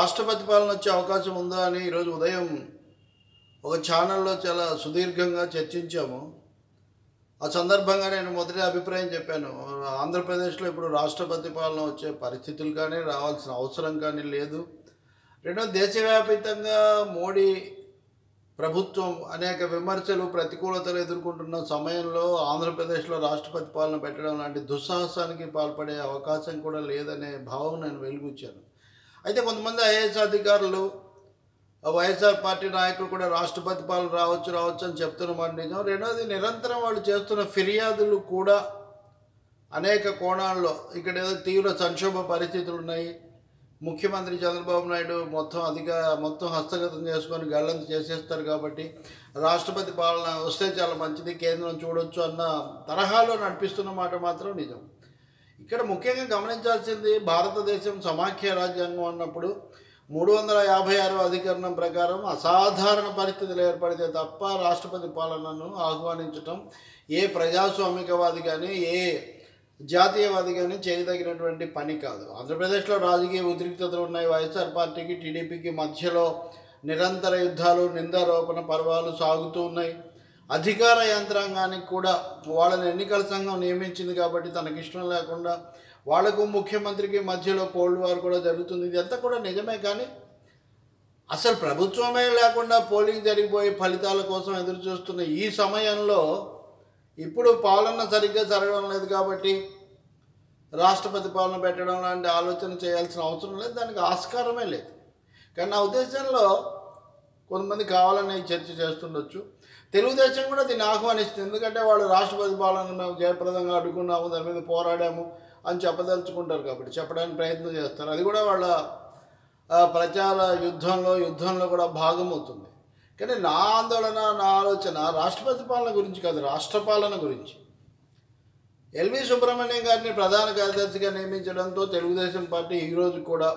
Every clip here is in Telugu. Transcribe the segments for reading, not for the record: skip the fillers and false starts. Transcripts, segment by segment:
రాష్ట్రపతి పాలన వచ్చే అవకాశం ఉందా అని ఈరోజు ఉదయం ఒక ఛానల్లో చాలా సుదీర్ఘంగా చర్చించాము. ఆ సందర్భంగా నేను మొదటి అభిప్రాయం చెప్పాను. ఆంధ్రప్రదేశ్లో ఇప్పుడు రాష్ట్రపతి పాలన వచ్చే పరిస్థితులు కానీ రావాల్సిన అవసరం కానీ లేదు. రెండో, దేశవ్యాపితంగా మోడీ ప్రభుత్వం అనేక విమర్శలు ప్రతికూలతలు ఎదుర్కొంటున్న సమయంలో ఆంధ్రప్రదేశ్లో రాష్ట్రపతి పాలన పెట్టడం లాంటి దుస్సాహసానికి పాల్పడే అవకాశం కూడా లేదనే భావం నేను వెలిబుచ్చాను. అయితే కొంతమంది ఐఏఎస్ అధికారులు, వైఎస్ఆర్ పార్టీ నాయకులు కూడా రాష్ట్రపతి పాలన రావచ్చు అని చెప్తున్న మాట నిజం. రెండోది, నిరంతరం వాళ్ళు చేస్తున్న ఫిర్యాదులు కూడా అనేక కోణాల్లో ఇక్కడ ఏదో తీవ్ర సంక్షోభ పరిస్థితులు ఉన్నాయి, ముఖ్యమంత్రి చంద్రబాబు నాయుడు మొత్తం హస్తగతం చేసుకొని గల్లంతు చేసేస్తారు కాబట్టి రాష్ట్రపతి పాలన వస్తే చాలా మంచిది, కేంద్రం చూడొచ్చు అన్న తరహాలో నడిపిస్తున్న మాట మాత్రం నిజం. ఇక్కడ ముఖ్యంగా గమనించాల్సింది, భారతదేశం సమాఖ్య రాజ్యాంగం అన్నప్పుడు 356వ అధికరణం ప్రకారం అసాధారణ పరిస్థితులు ఏర్పడితే తప్ప రాష్ట్రపతి పాలనను ఆహ్వానించటం ఏ ప్రజాస్వామికవాది కానీ ఏ జాతీయవాది కానీ చేయదగినటువంటి పని కాదు. ఆంధ్రప్రదేశ్లో రాజకీయ ఉద్రిక్తతలు ఉన్నాయి. వైఎస్ఆర్ పార్టీకి టీడీపీకి మధ్యలో నిరంతర యుద్ధాలు, నిందారోపణ పర్వాలు సాగుతూ ఉన్నాయి. అధికార యంత్రాంగానికి కూడా వాళ్ళని ఎన్నికల సంఘం నియమించింది కాబట్టి తనకి ఇష్టం లేకుండా వాళ్లకు ముఖ్యమంత్రికి మధ్యలో కోల్డ్ వార్ కూడా జరుగుతుంది. ఇదంతా కూడా నిజమే. కానీ అసలు ప్రభుత్వమే లేకుండా పోలింగ్ జరిగిపోయి ఫలితాల కోసం ఎదురు చూస్తున్న ఈ సమయంలో ఇప్పుడు పాలన సరిగ్గా జరగడం లేదు కాబట్టి రాష్ట్రపతి పాలన పెట్టడం లాంటి ఆలోచన చేయాల్సిన అవసరం లేదు, దానికి ఆస్కారమే లేదు. కానీ నా ఉద్దేశంలో కొంతమంది కావాలని చర్చ చేస్తుండొచ్చు. తెలుగుదేశం కూడా దీన్ని ఆహ్వానిస్తుంది. ఎందుకంటే వాళ్ళు రాష్ట్రపతి పాలన మేము జయప్రదంగా అడ్డుకున్నాము, దాని మీద పోరాడాము అని చెప్పదలుచుకుంటారు కాబట్టి చెప్పడానికి ప్రయత్నం చేస్తారు. అది కూడా వాళ్ళ ప్రచార యుద్ధంలో కూడా భాగమవుతుంది. కానీ నా ఆందోళన, నా ఆలోచన రాష్ట్రపతి పాలన గురించి కాదు, రాష్ట్రపాలన గురించి. ఎల్వి సుబ్రహ్మణ్యం గారిని ప్రధాన కార్యదర్శిగా నియమించడంతో తెలుగుదేశం పార్టీ ఈరోజు కూడా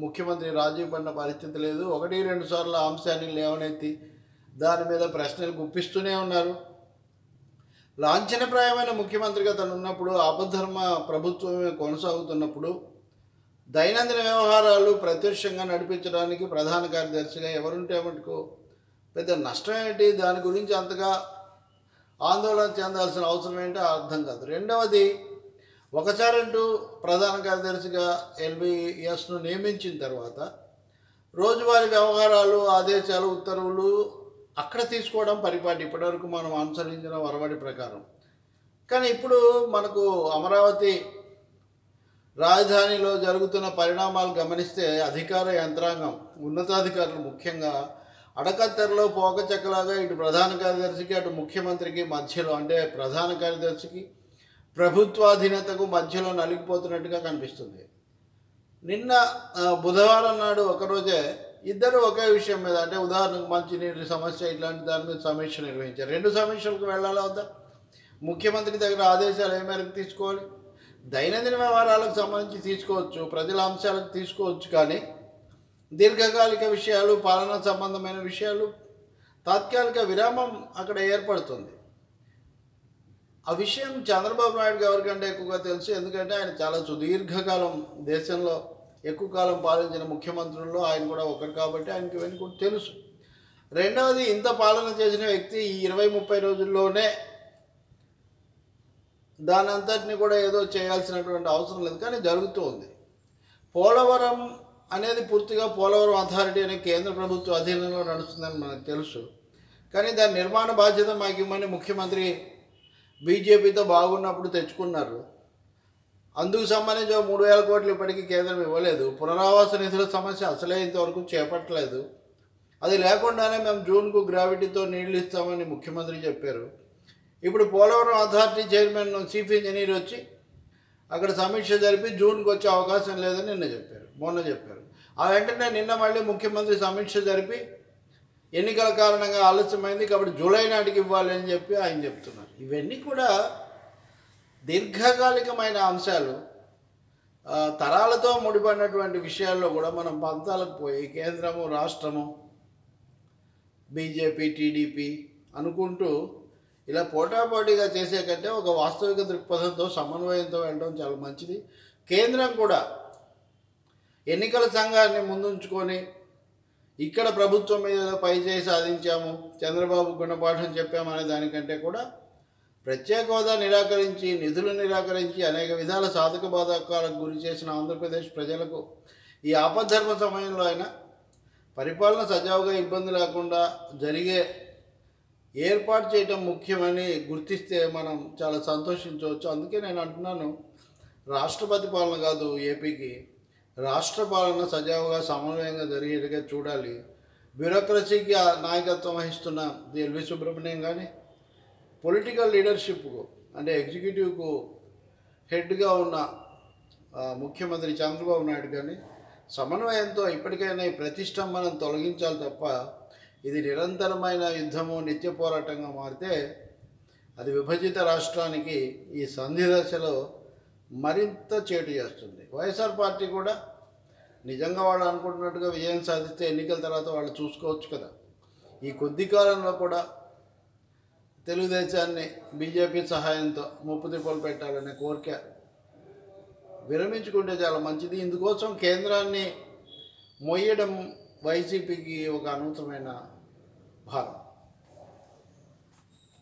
ముఖ్యమంత్రి రాజీ పడిన పరిస్థితి లేదు. 1-2 సార్లు అంశాన్ని లేవనెత్తి దాని మీద ప్రశ్నలు గుప్పిస్తూనే ఉన్నారు. లాంఛనప్రాయమైన ముఖ్యమంత్రిగా తను ఉన్నప్పుడు, ఆపద్ధర్మ ప్రభుత్వమే కొనసాగుతున్నప్పుడు దైనందిన వ్యవహారాలు ప్రత్యక్షంగా నడిపించడానికి ప్రధాన కార్యదర్శిగా ఎవరుంటే మటుకు పెద్ద నష్టం ఏంటి, దాని గురించి అంతగా ఆందోళన చెందాల్సిన అవసరం ఏంటో అర్థం కాదు. రెండవది, ఒకసారంటూ ప్రధాన కార్యదర్శిగా ఎల్విఎస్ను నియమించిన తర్వాత రోజువారీ వ్యవహారాలు, ఆదేశాలు, ఉత్తర్వులు అక్కడ తీసుకోవడం పరిపాటి, ఇప్పటివరకు మనం అనుసరించిన వరవడి ప్రకారం. కానీ ఇప్పుడు మనకు అమరావతి రాజధానిలో జరుగుతున్న పరిణామాలు గమనిస్తే అధికార యంత్రాంగం, ఉన్నతాధికారులు ముఖ్యంగా అడకత్తెరలో పోకచెక్కలాగా ఇటు ప్రధాన కార్యదర్శికి అటు ముఖ్యమంత్రికి మధ్యలో, అంటే ప్రధాన కార్యదర్శికి ప్రభుత్వాధీనతకు మధ్యలో నలిగిపోతున్నట్టుగా కనిపిస్తుంది. నిన్న బుధవారం నాడు ఒకరోజే ఇద్దరు ఒకే విషయం మీద, అంటే ఉదాహరణకు మంచినీటి సమస్య ఇట్లాంటి దాని మీద సమీక్ష నిర్వహించారు. 2 సమీక్షలకు వెళ్ళాలా వద్దా? ముఖ్యమంత్రి దగ్గర ఆదేశాలు ఏ మేరకు తీసుకోవాలి? దైనందిన వ్యవహారాలకు సంబంధించి తీసుకోవచ్చు, ప్రజల అంశాలకు తీసుకోవచ్చు. కానీ దీర్ఘకాలిక విషయాలు, పాలనా సంబంధమైన విషయాలు తాత్కాలిక విరామం అక్కడ ఏర్పడుతుంది. ఆ విషయం చంద్రబాబు నాయుడు గారి కంటే ఎక్కువగా తెలుసు. ఎందుకంటే ఆయన చాలా సుదీర్ఘకాలం దేశంలో ఎక్కువ కాలం పాలించిన ముఖ్యమంత్రుల్లో ఆయన కూడా ఒకరు కాబట్టి ఆయనకి ఇవన్నీ కూడా తెలుసు. రెండవది, ఇంత పాలన చేసిన వ్యక్తి ఈ 20-30 రోజుల్లోనే దాని అంతటిని కూడా ఏదో చేయాల్సినటువంటి అవసరం లేదు, కానీ జరుగుతూ ఉంది. పోలవరం అనేది పూర్తిగా పోలవరం అథారిటీ అనే కేంద్ర ప్రభుత్వ అధీనంలో నడుస్తుందని మనకు తెలుసు. కానీ దాని నిర్మాణ బాధ్యత మాకు ఇవ్వమని ముఖ్యమంత్రి బీజేపీతో బాగున్నప్పుడు తెచ్చుకున్నారు. అందుకు సంబంధించి 3,000 కోట్లు ఇప్పటికీ కేంద్రం ఇవ్వలేదు. పునరావాస నిధుల సమస్య అసలే ఇంతవరకు చేపట్టలేదు. అది లేకుండానే మేము జూన్కు గ్రావిటీతో నీళ్లు ఇస్తామని ముఖ్యమంత్రి చెప్పారు. ఇప్పుడు Polavaram authority chairman chief engineer వచ్చి అక్కడ సమీక్ష జరిపి జూన్కి వచ్చే అవకాశం లేదని మొన్న చెప్పారు. ఆ వెంటనే నిన్న మళ్ళీ ముఖ్యమంత్రి సమీక్ష జరిపి ఎన్నికల కారణంగా ఆలస్యమైంది కాబట్టి జూలై నాటికి ఇవ్వాలి అని చెప్పి ఆయన చెప్తున్నారు. ఇవన్నీ కూడా దీర్ఘకాలికమైన అంశాలు, తరాలతో ముడిపడినటువంటి విషయాల్లో కూడా మనం పంతాలకు పోయి కేంద్రము, రాష్ట్రము, బీజేపీ, టీడీపీ అనుకుంటూ ఇలా పోటాపోటీగా చేసే కంటే ఒక వాస్తవిక దృక్పథంతో, సమన్వయంతో వెళ్ళడం చాలా మంచిది. కేంద్రం కూడా ఎన్నికల సంఘాన్ని ముందుంచుకొని ఇక్కడ ప్రభుత్వం మీద పై చేయి సాధించాము, చంద్రబాబు గుణపాఠం చెప్పామనే దానికంటే కూడా ప్రత్యేక హోదా నిరాకరించి, నిధులు నిరాకరించి, అనేక విధాల సాధక బాధకాలకు గురి చేసిన ఆంధ్రప్రదేశ్ ప్రజలకు ఈ ఆపద్ధర్మ సమయంలో అయినా పరిపాలన సజావుగా ఇబ్బంది లేకుండా జరిగే ఏర్పాటు చేయటం ముఖ్యమని గుర్తిస్తే మనం చాలా సంతోషించవచ్చు. అందుకే నేను అంటున్నాను, రాష్ట్రపతి పాలన కాదు ఏపీకి, రాష్ట్ర పాలన సజావుగా సమన్వయంగా జరిగేట్టుగా చూడాలి. బ్యూరోక్రసీకి నాయకత్వం వహిస్తున్న ఎల్వి సుబ్రహ్మణ్యం కానీ, పొలిటికల్ లీడర్షిప్కు అంటే ఎగ్జిక్యూటివ్కు హెడ్గా ఉన్న ముఖ్యమంత్రి చంద్రబాబు నాయుడు కానీ సమన్వయంతో ఇప్పటికైనా ఈ ప్రతిష్టంభనం తొలగించాలి తప్ప ఇది నిరంతరమైన యుద్ధము, నిత్య పోరాటంగా మారితే అది విభజిత రాష్ట్రానికి ఈ సంధి దశలో మరింత చేటు చేస్తుంది. వైఎస్ఆర్ పార్టీ కూడా నిజంగా వాళ్ళు అనుకుంటున్నట్టుగా విజయం సాధిస్తే ఎన్నికల తర్వాత వాళ్ళు చూసుకోవచ్చు కదా. ఈ కొద్ది కాలంలో కూడా తెలుగుదేశాన్ని బీజేపీ సహాయంతో ముప్పు తిప్పలు పెట్టాలనే కోరిక విరమించుకుంటే చాలా మంచిది. ఇందుకోసం కేంద్రాన్ని మోయడం వైసీపీకి ఒక అనవసరమైన భారం.